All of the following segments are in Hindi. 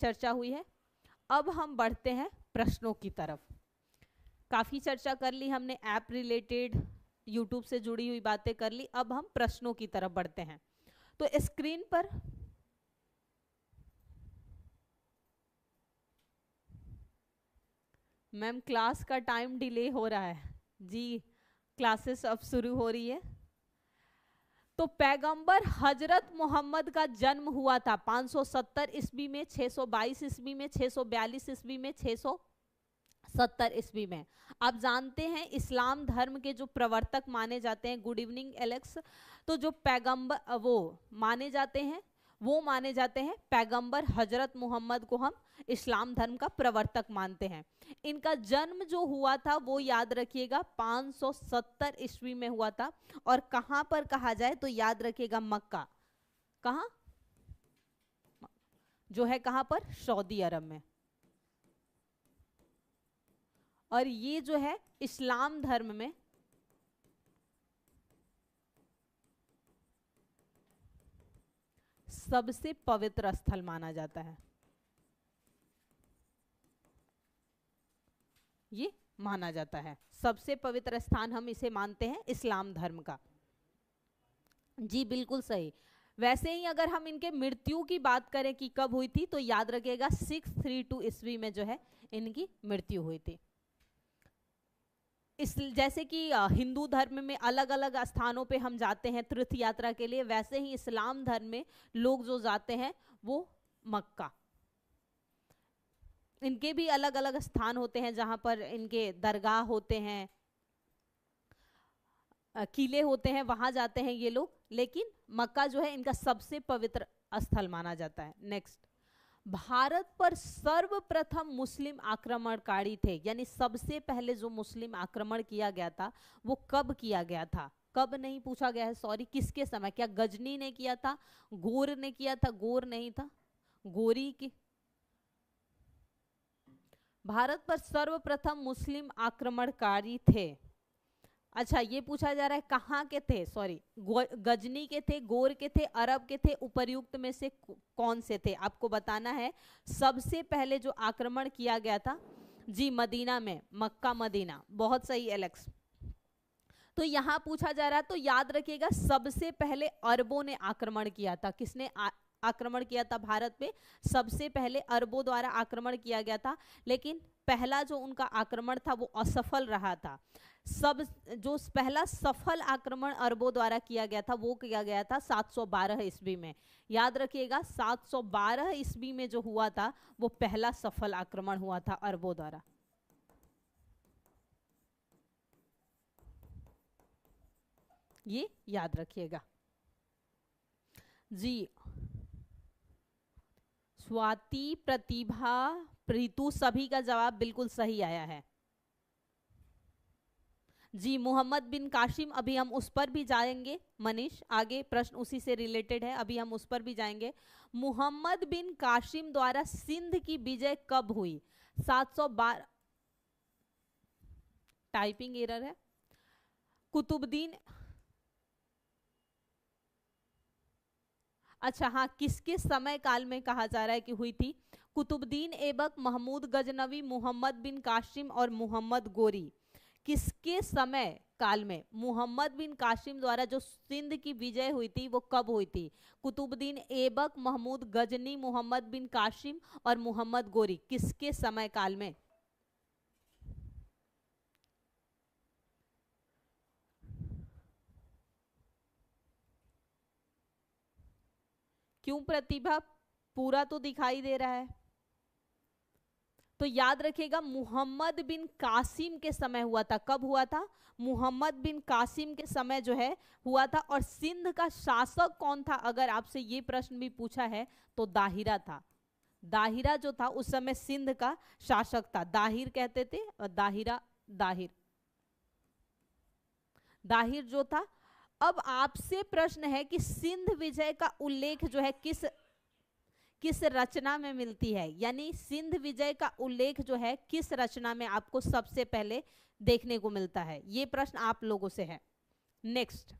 चर्चा हुई है। अब हम बढ़ते हैं प्रश्नों की तरफ। काफी चर्चा कर ली हमने, ऐप रिलेटेड यूट्यूब से जुड़ी हुई बातें कर ली, अब हम प्रश्नों की तरफ बढ़ते हैं। तो स्क्रीन पर मैम क्लास का टाइम डिले हो रहा है जी, क्लासेस अब शुरू हो रही है। तो पैगंबर हजरत मोहम्मद का जन्म हुआ था 570 ईस्वी में, 622 ईस्वी में, 642 ईस्वी में, 670 ईस्वी में। आप जानते हैं इस्लाम धर्म के जो प्रवर्तक माने जाते हैं, गुड इवनिंग एलेक्स, तो जो पैगंबर वो माने जाते हैं पैगंबर हजरत मोहम्मद को हम इस्लाम धर्म का प्रवर्तक मानते हैं। इनका जन्म जो हुआ था वो याद रखिएगा 570 ईस्वी में हुआ था। और कहां पर कहा जाए तो याद रखिएगा मक्का, कहां जो है, कहां पर, सऊदी अरब में। और ये जो है इस्लाम धर्म में सबसे पवित्र स्थल माना जाता है, ये माना जाता है सबसे पवित्र स्थान, हम इसे मानते हैं इस्लाम धर्म का। जी बिल्कुल सही। वैसे ही अगर हम इनके मृत्यु की बात करें कि कब हुई थी, तो याद रखिएगा 632 ईस्वी में जो है इनकी मृत्यु हुई थी। इस जैसे कि हिंदू धर्म में अलग अलग स्थानों पे हम जाते हैं तीर्थ यात्रा के लिए, वैसे ही इस्लाम धर्म में लोग जो जाते हैं वो मक्का। इनके भी अलग अलग स्थान होते हैं जहां पर इनके दरगाह होते हैं, किले होते हैं, वहां जाते हैं ये लोग, लेकिन मक्का जो है इनका सबसे पवित्र स्थल माना जाता है। नेक्स्ट, भारत पर सर्वप्रथम मुस्लिम आक्रमणकारी थे, यानी सबसे पहले जो मुस्लिम आक्रमण किया गया था वो कब किया गया था? कब नहीं पूछा गया है, सॉरी, किसके समय? क्या गजनी ने किया था, गोर ने किया था? गोर नहीं था, गोरी की। भारत पर सर्वप्रथम मुस्लिम आक्रमणकारी थे। अच्छा, ये पूछा जा रहा है कहाँ के थे, सॉरी, गजनी के थे, गोर के थे, अरब के थे, उपर्युक्त में से कौन से थे? आपको बताना है। सबसे पहले जो आक्रमण किया गया था, जी मदीना में, मक्का मदीना, बहुत सही एलेक्स। तो यहाँ पूछा जा रहा है, तो याद रखिएगा सबसे पहले अरबों ने आक्रमण किया था। किसने आक्रमण किया था भारत पे? सबसे पहले अरबों द्वारा आक्रमण किया गया था, लेकिन पहला जो उनका आक्रमण था वो असफल रहा था। सब जो पहला सफल आक्रमण अरबों द्वारा किया गया था वो किया गया था 712 ईस्वी में। याद रखिएगा 712 ईस्वी में जो हुआ था वो पहला सफल आक्रमण हुआ था अरबों द्वारा। ये याद रखिएगा जी। स्वाति, प्रतिभा, प्रीतु, सभी का जवाब बिल्कुल सही आया है जी। मोहम्मद बिन कासिम, अभी हम उस पर भी जाएंगे मनीष, आगे प्रश्न उसी से रिलेटेड है, अभी हम उस पर भी जाएंगे। मोहम्मद बिन कासिम द्वारा सिंध की विजय कब हुई? 712, टाइपिंग एरर है। कुतुबुद्दीन, अच्छा हाँ, किसके समय काल में कहा जा रहा है कि हुई थी? कुतुबुद्दीन ऐबक, महमूद गजनवी, मोहम्मद बिन कासिम और मोहम्मद गोरी, किसके समय काल में? मोहम्मद बिन कासिम द्वारा जो सिंध की विजय हुई थी वो कब हुई थी? कुतुबुद्दीन ऐबक, महमूद गजनी, मोहम्मद बिन कासिम और मोहम्मद गोरी, किसके समय काल में? क्यों प्रतिभा, पूरा तो दिखाई दे रहा है। तो याद रखिएगा मोहम्मद बिन कासिम के समय हुआ था। कब हुआ था? मोहम्मद बिन कासिम के समय जो है हुआ था। और सिंध का शासक कौन था अगर आपसे ये प्रश्न भी पूछा है तो दाहिरा था। दाहिरा जो था उस समय सिंध का शासक था, दाहिर कहते थे, और दाहिर जो था। अब आपसे प्रश्न है कि सिंध विजय का उल्लेख जो है किस रचना में मिलती है, यानी सिंध विजय का उल्लेख जो है किस रचना में आपको सबसे पहले देखने को मिलता है? ये प्रश्न आप लोगों से है। नेक्स्ट,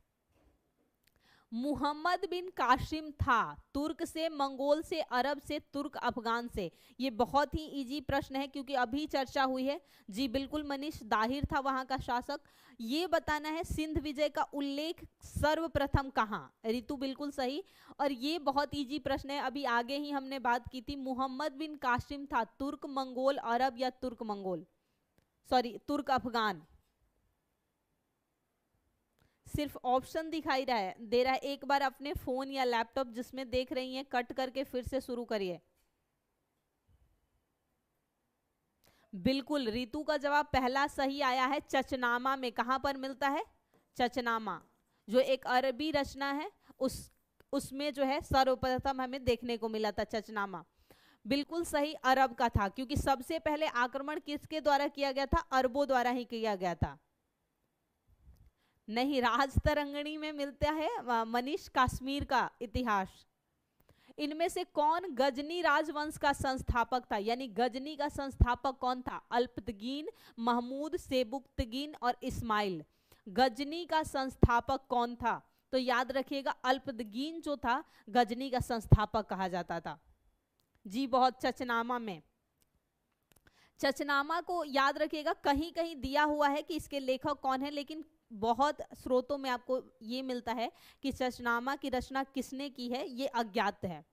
मुहम्मद बिन कासिम था, तुर्क से, मंगोल से, अरब से, तुर्क अफगान से। ये बहुत ही इजी प्रश्न है क्योंकि अभी चर्चा हुई है। जी बिल्कुल मनीष, दाहिर था वहां का शासक। ये बताना है सिंध विजय का उल्लेख सर्वप्रथम कहाँ। ऋतु बिल्कुल सही। और ये बहुत इजी प्रश्न है, अभी आगे ही हमने बात की थी। मुहम्मद बिन कासिम था तुर्क मंगोल अरब या तुर्क मंगोल, सॉरी तुर्क अफगान। सिर्फ ऑप्शन दिखाई रहा है, दे रहा है। एक बार अपने फोन या लैपटॉप जिसमें देख रही हैं कट करके फिर से शुरू करिए। बिल्कुल, ऋतु का जवाब पहला सही आया है। चचनामा में, कहां पर मिलता है? चचनामा, जो एक अरबी रचना है, उसमें जो है सर्वप्रथम हमें देखने को मिला था चचनामा। बिल्कुल सही, अरब का था, क्योंकि सबसे पहले आक्रमण किसके द्वारा किया गया था? अरबों द्वारा ही किया गया था। नहीं, राजतरंगिणी में मिलता है मनीष कश्मीर का इतिहास। इनमें से कौन गजनी राजवंश का संस्थापक था? यानी गजनी का संस्थापक कौन था? अल्पतगीन, महमूद, सेबुक्तगीन और इस्माइल। गजनी का संस्थापक कौन था? तो याद रखिएगा, अल्पतगीन जो था गजनी का संस्थापक कहा जाता था। जी बहुत, चचनामा में। चचनामा को याद रखिएगा, कहीं कहीं दिया हुआ है कि इसके लेखक कौन है, लेकिन बहुत स्रोतों में आपको ये मिलता है कि चचनामा की रचना किसने की है, ये अज्ञात है।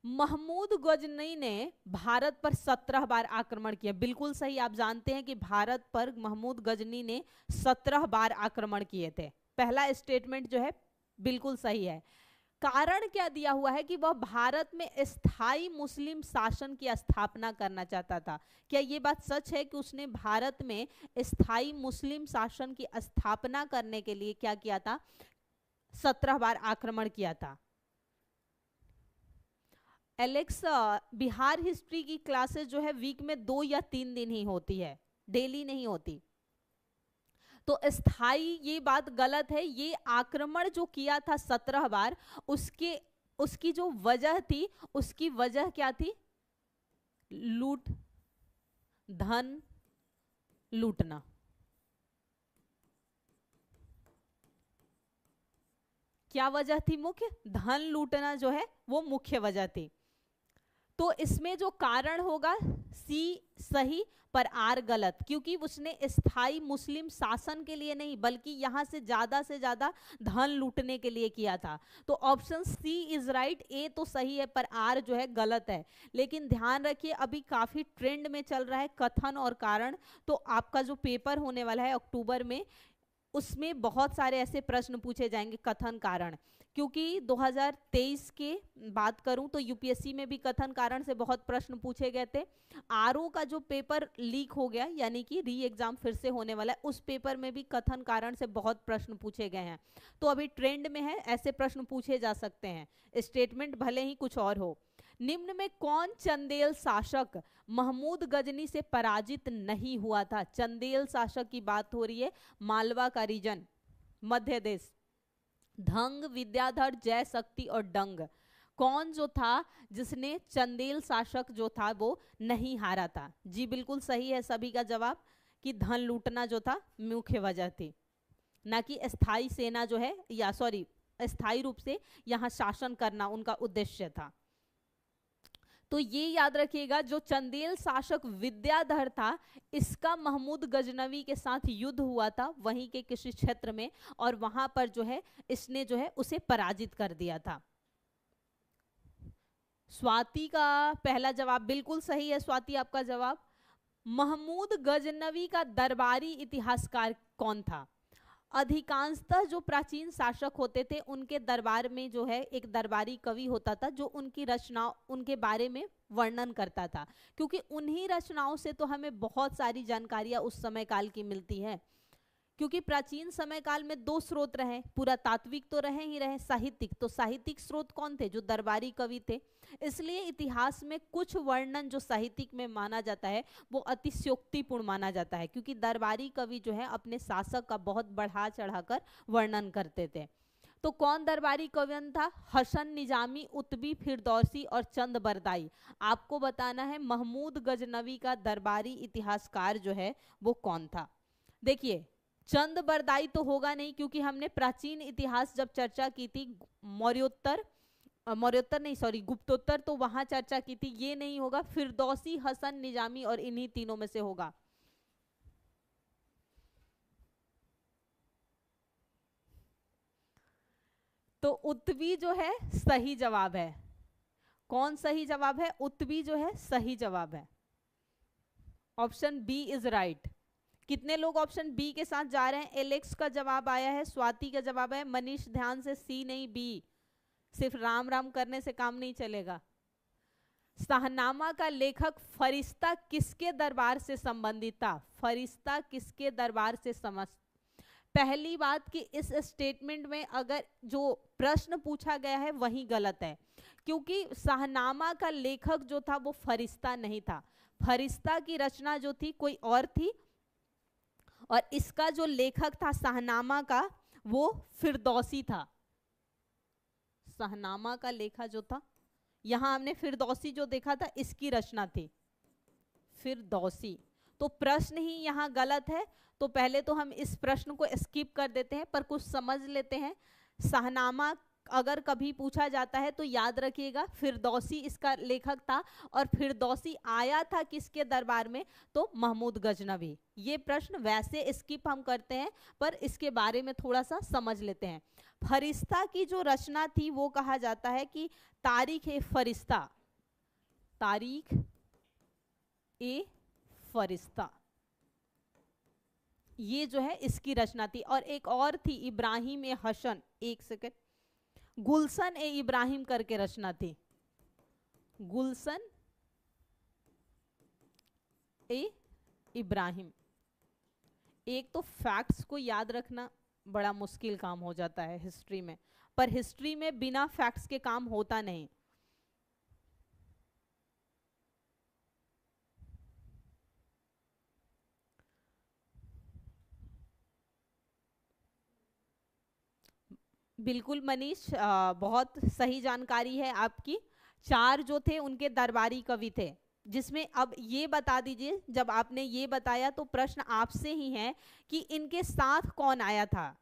महमूद गजनी ने भारत पर 17 बार आक्रमण किया। बिल्कुल सही, आप जानते हैं कि भारत पर महमूद गजनी ने 17 बार आक्रमण किए थे। पहला स्टेटमेंट जो है बिल्कुल सही है। कारण क्या दिया हुआ है कि वह भारत में स्थायी मुस्लिम शासन की स्थापना करना चाहता था। क्या ये बात सच है कि उसने भारत में स्थायी मुस्लिम शासन की स्थापना करने के लिए क्या किया था? 17 बार आक्रमण किया था। एलेक्स, बिहार हिस्ट्री की क्लासेस जो है वीक में 2 या 3 दिन ही होती है, डेली नहीं होती। तो स्थाई, ये बात गलत है। ये आक्रमण जो किया था 17 बार, उसकी जो वजह थी, उसकी वजह क्या थी? लूट, धन लूटना। क्या वजह थी? मुख्य धन लूटना जो है वो मुख्य वजह थी। तो इसमें जो कारण होगा सी सही पर आर गलत, क्योंकि उसने स्थायी मुस्लिम शासन के लिए नहीं बल्कि यहां से ज्यादा धन लूटने के लिए किया था। तो ऑप्शन सी इज राइट। ए तो सही है पर आर जो है गलत है। लेकिन ध्यान रखिए, अभी काफी ट्रेंड में चल रहा है कथन और कारण। तो आपका जो पेपर होने वाला है अक्टूबर में, उसमें बहुत सारे ऐसे प्रश्न पूछे जाएंगे कथन कारण। क्योंकि 2023 के बात करूं तो यूपीएससी में भी कथन कारण से बहुत प्रश्न पूछे गए थे। आरओ का जो पेपर लीक हो गया, यानी कि री एग्जाम फिर से होने वाला है, उस पेपर में भी कथन कारण से बहुत प्रश्न पूछे गए हैं। तो अभी ट्रेंड में है, ऐसे प्रश्न पूछे जा सकते हैं, स्टेटमेंट भले ही कुछ और हो। निम्न में कौन चंदेल शासक महमूद गजनी से पराजित नहीं हुआ था? चंदेल शासक की बात हो रही है, मालवा का रीजन, मध्य देश। धंग, विद्याधर, जय शक्ति और डंग, कौन जो था जिसने चंदेल शासक जो था वो नहीं हारा था? जी बिल्कुल सही है सभी का जवाब कि धन लूटना जो था मुख्य वजह थी, ना कि स्थायी सेना जो है, या सॉरी स्थायी रूप से यहाँ शासन करना उनका उद्देश्य था। तो ये याद रखिएगा, जो चंदेल शासक विद्याधर था, इसका महमूद गजनवी के साथ युद्ध हुआ था वहीं के किसी क्षेत्र में, और वहां पर जो है इसने जो है उसे पराजित कर दिया था। स्वाति का पहला जवाब बिल्कुल सही है। स्वाति, आपका जवाब। महमूद गजनवी का दरबारी इतिहासकार कौन था? अधिकांशतः जो प्राचीन शासक होते थे उनके दरबार में जो है एक दरबारी कवि होता था जो उनकी रचनाओं, उनके बारे में वर्णन करता था, क्योंकि उन्हीं रचनाओं से तो हमें बहुत सारी जानकारियां उस समय काल की मिलती है। क्योंकि प्राचीन समय काल में 2 स्रोत रहे, पुरातात्विक तो रहे ही रहे, साहित्यिक। तो साहित्यिक स्रोत कौन थे? जो दरबारी कवि थे। इसलिए इतिहास में कुछ वर्णन जो साहित्यिक में माना जाता है वो अतिशयोक्तिपूर्ण माना जाता है, क्योंकि दरबारी कवि जो है अपने शासक का बहुत बढ़ा चढ़ाकर वर्णन करते थे। तो कौन दरबारी कवि था? हसन निजामी, उत्बी फिरदौसी और चंद बरदाई। आपको बताना है महमूद गजनवी का दरबारी इतिहासकार जो है वो कौन था। देखिए, चंद बरदाई तो होगा नहीं, क्योंकि हमने प्राचीन इतिहास जब चर्चा की थी मौर्योत्तर नहीं सॉरी गुप्तोत्तर, तो वहां चर्चा की थी, ये नहीं होगा। फिरदौसी, हसन, निजामी और इन्हीं तीनों में से होगा। तो उत्वी जो है सही जवाब है। कौन सही जवाब है? उत्वी जो है सही जवाब है। Option B is right. कितने लोग ऑप्शन बी के साथ जा रहे हैं? एलेक्स का जवाब आया है, स्वाति का जवाब है, मनीष ध्यान से, सी नहीं बी। सिर्फ राम राम करने से काम नहीं चलेगा। शाहनामा का लेखक फरिश्ता किसके दरबार से संबंधित था? फरिश्ता किसके दरबार से पहली बात कि इस स्टेटमेंट में अगर जो प्रश्न पूछा गया है वही गलत है, क्योंकि शाहनामा का लेखक जो था वो फरिश्ता नहीं था। फरिश्ता की रचना जो थी कोई और थी, और इसका जो लेखक था शाहनामा का वो फिरदौसी था। शाहनामा का लेखा जो था, यहां हमने फिरदौसी जो देखा था, इसकी रचना थी फिरदौसी। तो प्रश्न ही यहां गलत है। तो पहले तो हम इस प्रश्न को स्किप कर देते हैं, पर कुछ समझ लेते हैं। शाहनामा अगर कभी पूछा जाता है तो याद रखिएगा फिरदौसी इसका लेखक था, और फिरदौसी आया था किसके दरबार में? तो महमूद गजनवी। ये प्रश्न वैसे स्किप हम करते हैं, पर इसके बारे में थोड़ा सा समझ लेते हैं। फरिश्ता की जो रचना थी वो कहा जाता है कि तारीख ए फरिश्ता, तारीख ए फरिश्ता, ये जो है इसकी रचना थी। और एक और थी इब्राहिम ए हसन, एक सेकंड, गुलशन ए इब्राहिम करके रचना थी, गुलशन ए इब्राहिम। एक तो फैक्ट्स को याद रखना बड़ा मुश्किल काम हो जाता है हिस्ट्री में, पर हिस्ट्री में बिना फैक्ट्स के काम होता नहीं। बिल्कुल मनीष, बहुत सही जानकारी है आपकी। 4 जो थे उनके दरबारी कवि थे, जिसमें अब ये बता दीजिए, जब आपने ये बताया तो प्रश्न आपसे ही है कि इनके साथ कौन आया था?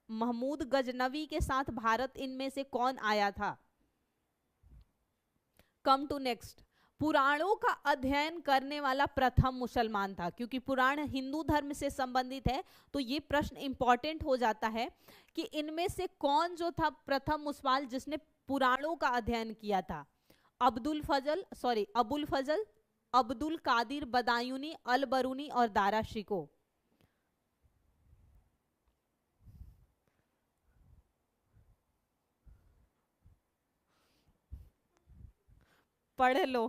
महमूद गजनवी के साथ भारत इनमें से कौन आया था? Come to next. पुराणों का अध्ययन करने वाला प्रथम मुसलमान था, क्योंकि पुराण हिंदू धर्म से संबंधित है, तो ये प्रश्न इंपॉर्टेंट हो जाता है कि इनमें से कौन जो था प्रथम मुसलमान जिसने पुराणों का अध्ययन किया था? अब्दुल फजल, अब्दुल कादिर बदायूनी, अल बरूनी और दारा शिको। पढ़ लो।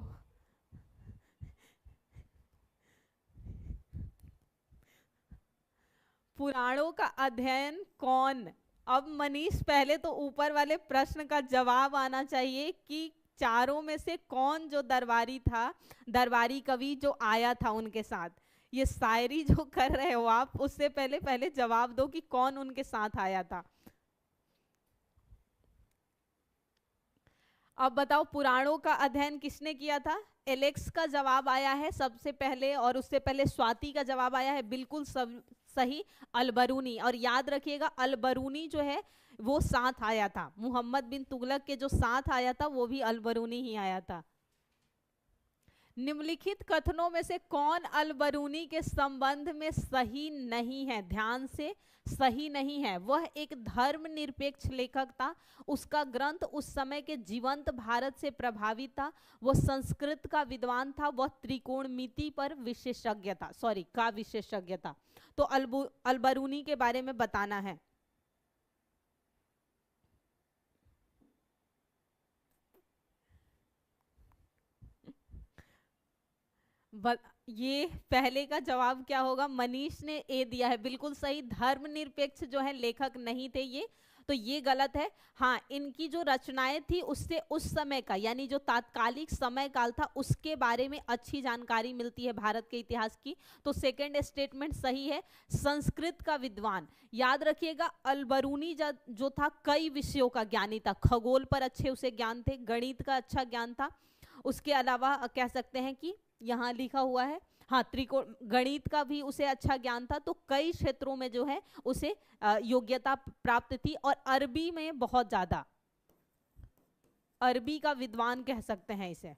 पुराणों का अध्ययन कौन? अब मनीष पहले तो ऊपर वाले प्रश्न का जवाब आना चाहिए कि चारों में से कौन जो दरबारी था, दरबारी कवि जो आया था उनके साथ। ये शायरी जो कर रहे हो आप, उससे पहले जवाब दो कि कौन उनके साथ आया था। अब बताओ पुराणों का अध्ययन किसने किया था? एलेक्स का जवाब आया है सबसे पहले, और उससे पहले स्वाति का जवाब आया है बिल्कुल सब सही, अलबरूनी। और याद रखिएगा अलबरूनी जो है वो साथ आया था, मोहम्मद बिन तुगलक के जो साथ आया था वो भी अलबरूनी ही आया था। निम्नलिखित कथनों में से कौन अलबरूनी के संबंध में सही नहीं है? ध्यान से, सही नहीं है। वह एक धर्मनिरपेक्ष लेखक था, उसका ग्रंथ उस समय के जीवंत भारत से प्रभावित था, वह संस्कृत का विद्वान था, वह त्रिकोणमिति पर विशेषज्ञ था, का विशेषज्ञ था। तो अलबरूनी के बारे में बताना है। ये पहले का जवाब क्या होगा? मनीष ने ए दिया है, बिल्कुल सही। धर्मनिरपेक्ष जो है लेखक नहीं थे ये, तो ये गलत है। हाँ, इनकी जो रचनाएं थी उससे उस समय का, यानी जो तात्कालिक समय काल था उसके बारे में अच्छी जानकारी मिलती है भारत के इतिहास की, तो सेकंड स्टेटमेंट सही है। संस्कृत का विद्वान, याद रखिएगा अलबरूनी जो था कई विषयों का ज्ञानी था, खगोल पर अच्छे उसे ज्ञान थे, गणित का अच्छा ज्ञान था, उसके अलावा कह सकते हैं कि यहाँ लिखा हुआ है। हाँ, त्रिकोण गणित का भी उसे अच्छा ज्ञान था, तो कई क्षेत्रों में जो है उसे योग्यता प्राप्त थी, और अरबी में बहुत ज्यादा, अरबी का विद्वान कह सकते हैं इसे।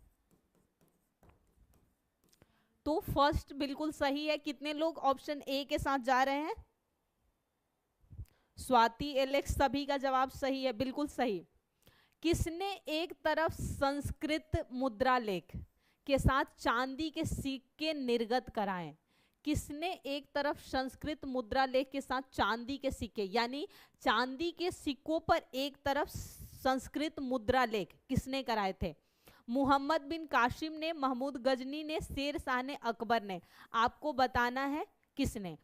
तो फर्स्ट बिल्कुल सही है। कितने लोग ऑप्शन ए के साथ जा रहे हैं? स्वाति, एलेक्स, सभी का जवाब सही है, बिल्कुल सही। किसने एक तरफ संस्कृत मुद्रा लेख के साथ चांदी के सिक्के निर्गत कराए? किसने एक तरफ संस्कृत मुद्रा लेख के साथ चांदी के सिक्के, यानी चांदी के सिक्कों पर एक तरफ संस्कृत मुद्रा लेख किसने कराए थे? मोहम्मद बिन कासिम ने, महमूद गजनी ने, शेर शाह ने, अकबर ने? आपको बताना है किसने।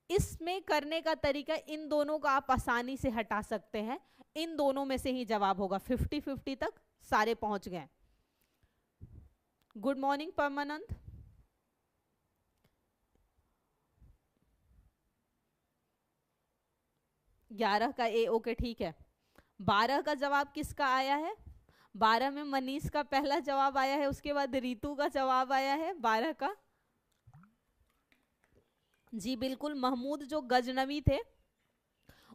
इसमें करने का तरीका, इन दोनों का आप आसानी से हटा सकते हैं, इन दोनों में से ही जवाब होगा। 50-50 तक सारे पहुंच गए। गुड मॉर्निंग परमानंद। ग्यारह का ए, ओके ठीक है। 12 का जवाब किसका आया है? 12 में मनीष का पहला जवाब आया है, उसके बाद रितु का जवाब आया है 12 का। जी बिल्कुल, महमूद जो गजनवी थे,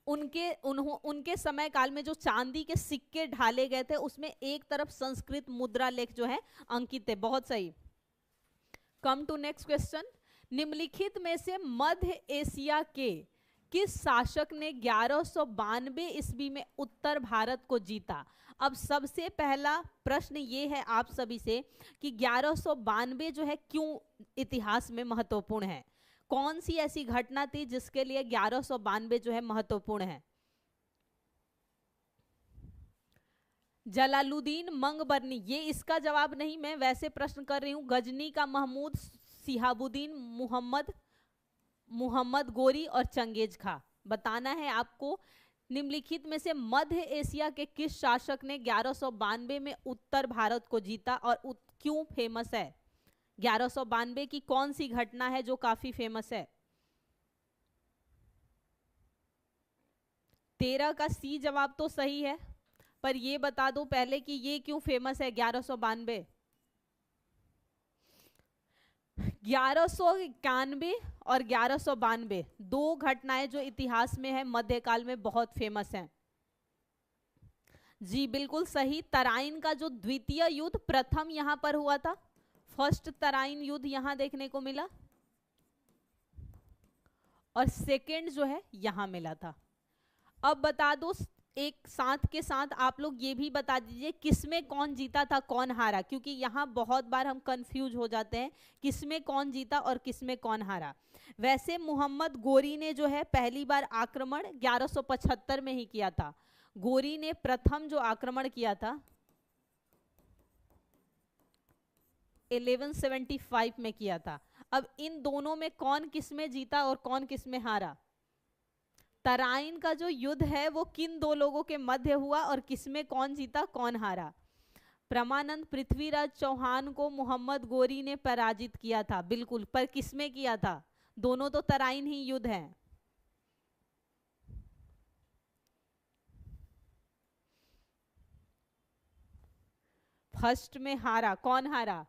उनके समय काल में जो चांदी के सिक्के ढाले गए थे उसमें एक तरफ संस्कृत मुद्रा लेख जो है अंकित है। बहुत सही। Come to next question. निम्नलिखित में से मध्य एशिया के किस शासक ने 1192 ईस्वी में उत्तर भारत को जीता? अब सबसे पहला प्रश्न ये है आप सभी से कि 1192 जो है क्यों इतिहास में महत्वपूर्ण है? कौन सी ऐसी घटना थी जिसके लिए 1192 जो है महत्वपूर्ण है? जलालुद्दीन मंगबरनी, ये इसका जवाब नहीं, मैं वैसे प्रश्न कर रही हूं। गजनी का महमूद, सिहाबुद्दीन, मुहम्मद गोरी और चंगेज खा। बताना है आपको निम्नलिखित में से मध्य एशिया के किस शासक ने 1192 में उत्तर भारत को जीता, और क्यों फेमस है? 1192 की कौन सी घटना है जो काफी फेमस है? 13 का सी जवाब तो सही है, पर ये बता दो पहले कि ये क्यों फेमस है 1192। 1191 और 1192 दो घटनाएं जो इतिहास में है, मध्यकाल में बहुत फेमस हैं। जी बिल्कुल सही। तराइन का जो द्वितीय युद्ध, प्रथम यहां पर हुआ था, फर्स्ट तराइन युद्ध यहां देखने को मिला, और सेकेंड जो है यहां मिला था। अब बता दो एक साथ के साथ आप लोग ये भी बता दीजिए किसमें कौन जीता था, कौन हारा, क्योंकि यहाँ बहुत बार हम कंफ्यूज हो जाते हैं किसमें कौन जीता और किसमें कौन हारा। वैसे मोहम्मद गोरी ने जो है पहली बार आक्रमण 1175 में ही किया था। गोरी ने प्रथम जो आक्रमण किया था 1175 में किया था। अब इन दोनों में कौन किसमें जीता और कौन किसमें हारा? तराइन का जो युद्ध है वो किन दो लोगों के मध्य हुआ और किसमें कौन जीता कौन हारा? प्रमानंद, पृथ्वीराज चौहान को मोहम्मद गोरी ने पराजित किया था, बिल्कुल, पर किसमें किया था? दोनों तो तराइन ही युद्ध हैं। फर्स्ट में हारा, कौन हारा?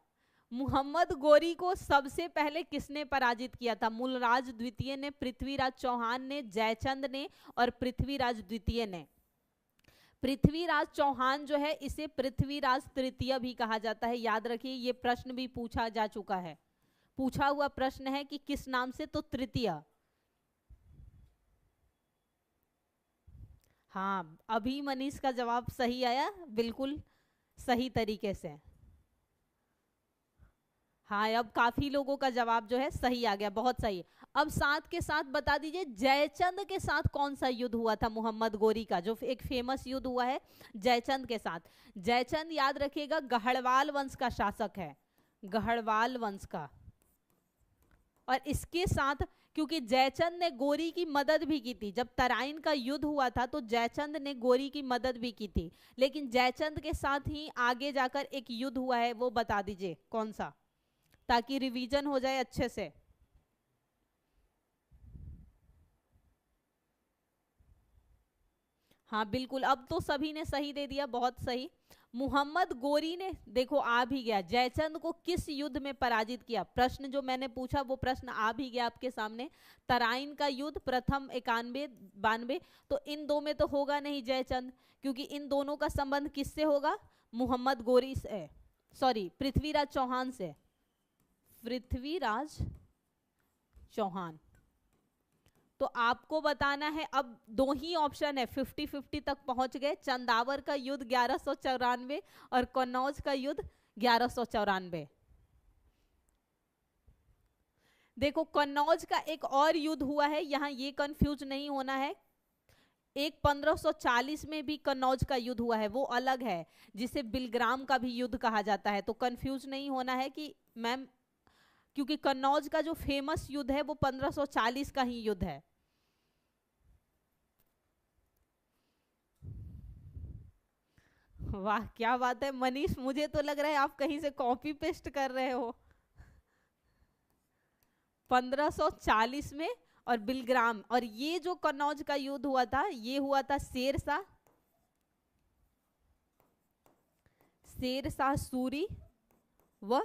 मोहम्मद गोरी को सबसे पहले किसने पराजित किया था? मूलराज द्वितीय ने, पृथ्वीराज चौहान ने, जयचंद ने और पृथ्वीराज द्वितीय ने। पृथ्वीराज चौहान जो है इसे पृथ्वीराज तृतीय भी कहा जाता है। याद रखिए, ये प्रश्न भी पूछा जा चुका है, पूछा हुआ प्रश्न है कि किस नाम से, तो तृतीय। हाँ, अभी मनीष का जवाब सही आया, बिल्कुल सही तरीके से। हाँ, अब काफी लोगों का जवाब जो है सही आ गया, बहुत सही। अब साथ के साथ बता दीजिए जयचंद के साथ कौन सा युद्ध हुआ था मोहम्मद गोरी का, जो एक फेमस युद्ध हुआ है जयचंद के साथ। जयचंद याद रखिएगा गढ़वाल वंश का शासक है, गढ़वाल वंश का। और इसके साथ क्योंकि जयचंद ने गोरी की मदद भी की थी, जब तराइन का युद्ध हुआ था तो जयचंद ने गोरी की मदद भी की थी, लेकिन जयचंद के साथ ही आगे जाकर एक युद्ध हुआ है, वो बता दीजिए कौन सा, ताकि रिवीजन हो जाए अच्छे से। हाँ बिल्कुल, अब तो सभी ने सही दे दिया, बहुत सही। मोहम्मद गोरी ने, देखो आ भी गया, जयचंद को किस युद्ध में पराजित किया? प्रश्न जो मैंने पूछा वो प्रश्न आ भी गया आपके सामने। तराइन का युद्ध, प्रथम 91 92। तो इन दो में तो होगा नहीं जयचंद, क्योंकि इन दोनों का संबंध किससे होगा? मोहम्मद गोरी से, सॉरी पृथ्वीराज चौहान से, पृथ्वीराज चौहान। तो आपको बताना है, अब दो ही ऑप्शन है, 50-50 तक पहुंच गए। चंदावर का युद्ध 1194 और कन्नौज का युद्ध 1194। देखो कन्नौज का एक और युद्ध हुआ है, यहां ये कंफ्यूज नहीं होना है। एक 1540 में भी कन्नौज का युद्ध हुआ है, वो अलग है, जिसे बिलग्राम का भी युद्ध कहा जाता है। तो कंफ्यूज नहीं होना है कि मैम, क्योंकि कन्नौज का जो फेमस युद्ध है वो 1540 का ही युद्ध है। वाह क्या बात है मनीष, मुझे तो लग रहा है आप कहीं से कॉपी पेस्ट कर रहे हो। 1540 में और बिलग्राम, और ये जो कन्नौज का युद्ध हुआ था, ये हुआ था शेरशाह सूरी व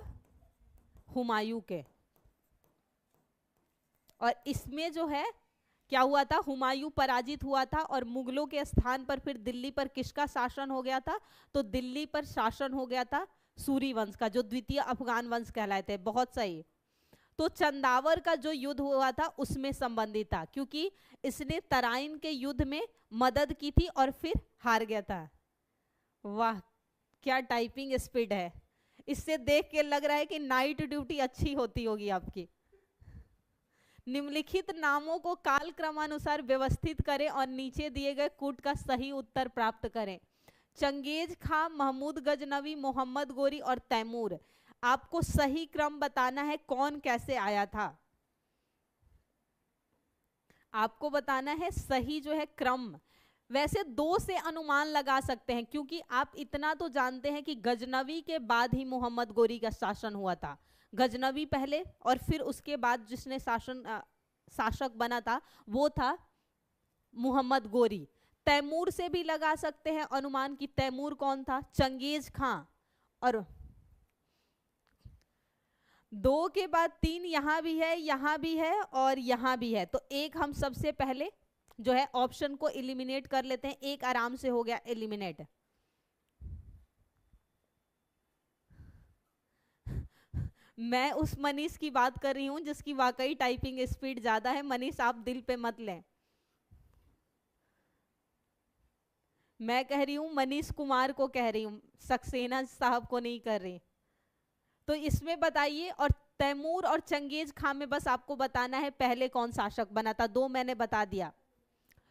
हुमायूं के। और इसमें जो है क्या हुआ था, हुमायूं पराजित हुआ था और मुगलों के स्थान पर फिर दिल्ली पर किसका शासन हो गया था? तो दिल्ली पर शासन हो गया था सूरी वंश का, जो द्वितीय अफगान वंश कहलाते हैं। बहुत सही। तो चंदावर का जो युद्ध हुआ था उसमें संबंधित था, क्योंकि इसने तराइन के युद्ध में मदद की थी और फिर हार गया था। वाह क्या टाइपिंग स्पीड है, इससे देख के लग रहा है कि नाइट ड्यूटी अच्छी होती होगी आपकी। निम्नलिखित नामों को काल क्रमानुसार व्यवस्थित करें और नीचे दिए गए कूट का सही उत्तर प्राप्त करें। चंगेज खां, महमूद गजनवी, मोहम्मद गोरी और तैमूर। आपको सही क्रम बताना है, कौन कैसे आया था, आपको बताना है सही जो है क्रम। वैसे दो से अनुमान लगा सकते हैं, क्योंकि आप इतना तो जानते हैं कि गजनवी के बाद ही मोहम्मद गोरी का शासन हुआ था। गजनवी पहले और फिर उसके बाद जिसने शासक बना था वो था मोहम्मद गोरी। तैमूर से भी लगा सकते हैं अनुमान कि तैमूर कौन था? चंगेज खां। और दो के बाद तीन यहां भी है, यहां भी है और यहां भी है। तो एक हम सबसे पहले जो है ऑप्शन को एलिमिनेट कर लेते हैं। एक आराम से हो गया एलिमिनेट। मैं उस मनीष की बात कर रही हूं जिसकी वाकई टाइपिंग स्पीड ज्यादा है। मनीष आप दिल पे मत लें, मैं कह रही हूं मनीष कुमार को कह रही हूं, सक्सेना साहब को नहीं कर रही। तो इसमें बताइए, और तैमूर और चंगेज खां में बस आपको बताना है पहले कौन शासक बना था। दो मैंने बता दिया।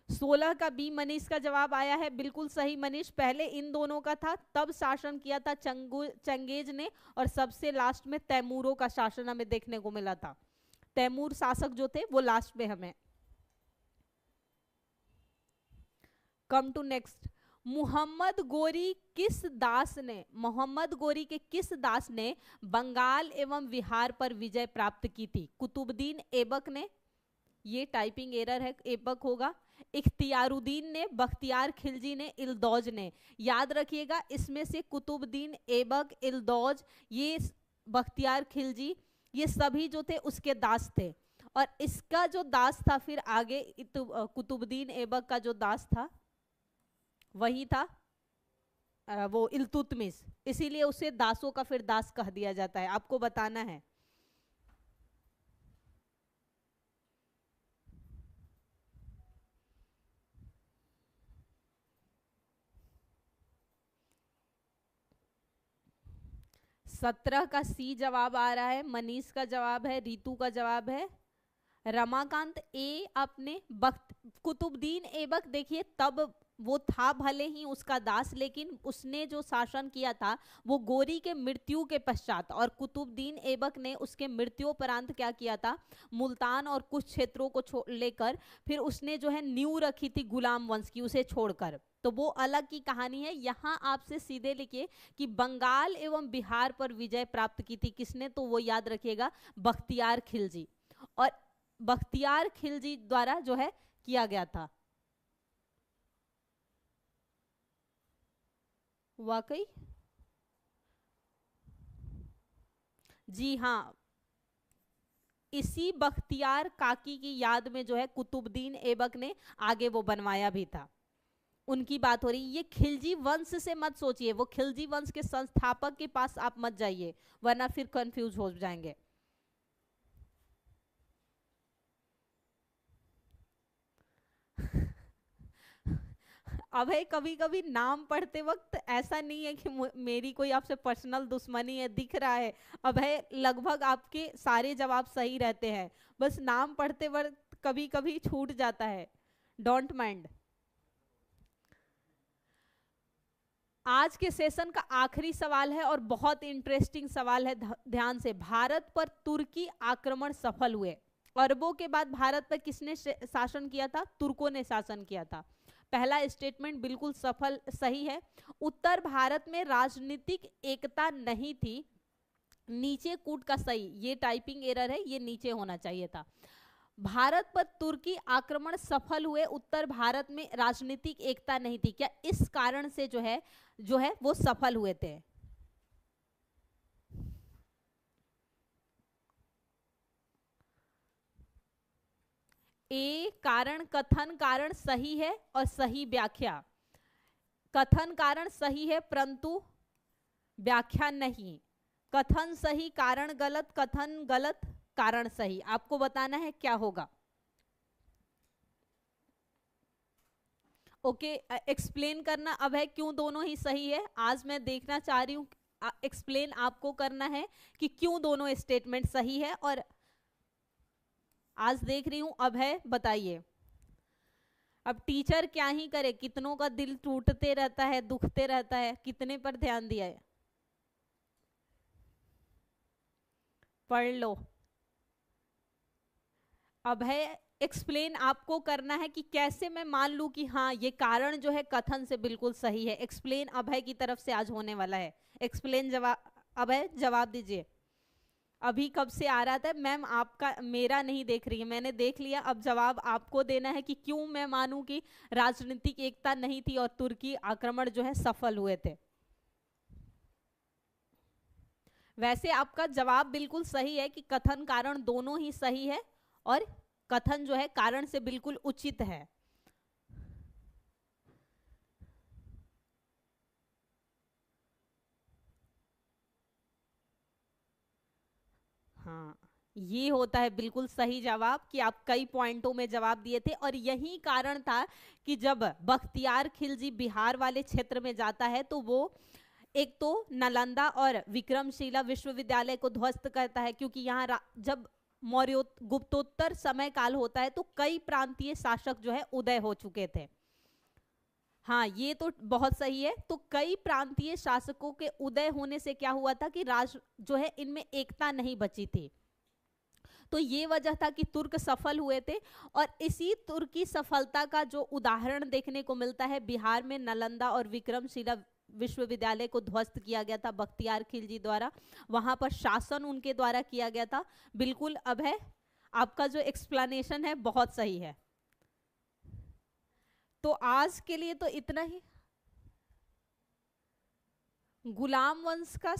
16 का बी मनीष का जवाब आया है, बिल्कुल सही मनीष। पहले इन दोनों का था, तब शासन किया था चंगेज ने, और सबसे लास्ट में तैमूरों का शासन हमें देखने को मिला था। तैमूर शासक जो थे वो लास्ट में हमें। कम टू नेक्स्ट। मोहम्मद गोरी के किस दास ने बंगाल एवं बिहार पर विजय प्राप्त की थी? कुतुबुद्दीन ऐबक ने, ये टाइपिंग एरर है, ऐबक होगा। इख्तियारुद्दीन ने, बख्तियार खिलजी ने, इल्दौज ने। याद रखिएगा इसमें से कुतुबुद्दीन ऐबक, इल्दौज, ये बख्तियार खिलजी, ये सभी जो थे उसके दास थे। और इसका जो दास था फिर आगे कुतुबुद्दीन ऐबक का जो दास था वही था वो इल्तुतमिश, इसीलिए उसे दासों का फिर दास कह दिया जाता है। आपको बताना है। सत्रह का सी जवाब आ रहा है, मनीष का जवाब है, रितु का जवाब है, रमाकांत ए। आपने कुतुबुद्दीन ऐबक देखिए तब वो था भले ही उसका दास, लेकिन उसने जो शासन किया था वो गोरी के मृत्यु के पश्चात, और कुतुबुद्दीन ऐबक ने उसके मृत्युपरांत क्या किया था, मुल्तान और कुछ क्षेत्रों को लेकर फिर उसने जो है नींव रखी थी गुलाम वंश की, उसे छोड़कर। तो वो अलग की कहानी है। यहाँ आपसे सीधे लिखिए कि बंगाल एवं बिहार पर विजय प्राप्त की थी किसने, तो वो याद रखिएगा बख्तियार खिलजी, और बख्तियार खिलजी द्वारा जो है किया गया था। वाकई जी हाँ, इसी बख्तियार काकी की याद में जो है कुतुबुद्दीन ऐबक ने आगे वो बनवाया भी था। उनकी बात हो रही। ये खिलजी वंश से मत सोचिए, वो खिलजी वंश के संस्थापक के पास आप मत जाइए, वरना फिर कंफ्यूज हो जाएंगे। अभय कभी कभी नाम पढ़ते वक्त ऐसा नहीं है कि मेरी कोई आपसे पर्सनल दुश्मनी है, दिख रहा है अभय लगभग आपके सारे जवाब सही रहते हैं, बस नाम पढ़ते वक्त कभी कभी छूट जाता है, डोंट माइंड। आज के सेशन का आखिरी सवाल है और बहुत इंटरेस्टिंग सवाल है, ध्यान से। भारत पर तुर्की आक्रमण सफल हुए। अरबों के बाद भारत पर किसने शासन किया था? तुर्कों ने शासन किया था। पहला स्टेटमेंट बिल्कुल सफल सही है। उत्तर भारत में राजनीतिक एकता नहीं थी, नीचे कूट का सही, ये टाइपिंग एरर है, ये नीचे होना चाहिए था। भारत पर तुर्की आक्रमण सफल हुए, उत्तर भारत में राजनीतिक एकता नहीं थी, क्या इस कारण से जो है वो सफल हुए थे? ए कारण कथन कारण सही है और सही व्याख्या। कथन कारण सही है परंतु व्याख्या नहीं। कथन सही कारण गलत, कथन गलत कारण सही। आपको बताना है क्या होगा। ओके, एक्सप्लेन करना अब है क्यों दोनों ही सही है। आज मैं देखना चाह रही हूं, एक्सप्लेन आपको करना है कि क्यों दोनों स्टेटमेंट सही है। और आज देख रही हूं अब है, बताइए। अब टीचर क्या ही करे, कितनों का दिल टूटते रहता है, दुखते रहता है, कितने पर ध्यान दिया है। पढ़ लो। अब है एक्सप्लेन आपको करना है कि कैसे मैं मान लूं कि हाँ ये कारण जो है कथन से बिल्कुल सही है। एक्सप्लेन अभय की तरफ से आज होने वाला है। एक्सप्लेन जवाब, अभय जवाब दीजिए। अभी कब से आ रहा था मैम, आपका मेरा नहीं देख रही है, मैंने देख लिया। अब जवाब आपको देना है कि क्यों मैं मानूं कि राजनीतिक एकता नहीं थी और तुर्की आक्रमण जो है सफल हुए थे। वैसे आपका जवाब बिल्कुल सही है कि कथन कारण दोनों ही सही है और कथन जो है कारण से बिल्कुल उचित है। हाँ, ये होता है बिल्कुल सही जवाब कि आप कई पॉइंटों में जवाब दिए थे। और यही कारण था कि जब बख्तियार खिलजी बिहार वाले क्षेत्र में जाता है तो वो एक तो नालंदा और विक्रमशिला विश्वविद्यालय को ध्वस्त करता है, क्योंकि यहाँ जब मौर्य गुप्तोत्तर समय काल होता है तो कई प्रांतीय शासक जो है उदय हो चुके थे। हाँ, ये तो बहुत सही है। तो कई प्रांतीय शासकों के उदय होने से क्या हुआ था कि राज जो है इनमें एकता नहीं बची थी। तो ये वजह था कि तुर्क सफल हुए थे। और इसी तुर्की सफलता का जो उदाहरण देखने को मिलता है, बिहार में नालंदा और विक्रमशिला विश्वविद्यालय को ध्वस्त किया गया था बख्तियार खिलजी द्वारा, वहां पर शासन उनके द्वारा किया गया था। बिल्कुल अब है, आपका जो एक्सप्लेनेशन है बहुत सही है। तो आज के लिए तो इतना ही। गुलाम वंश का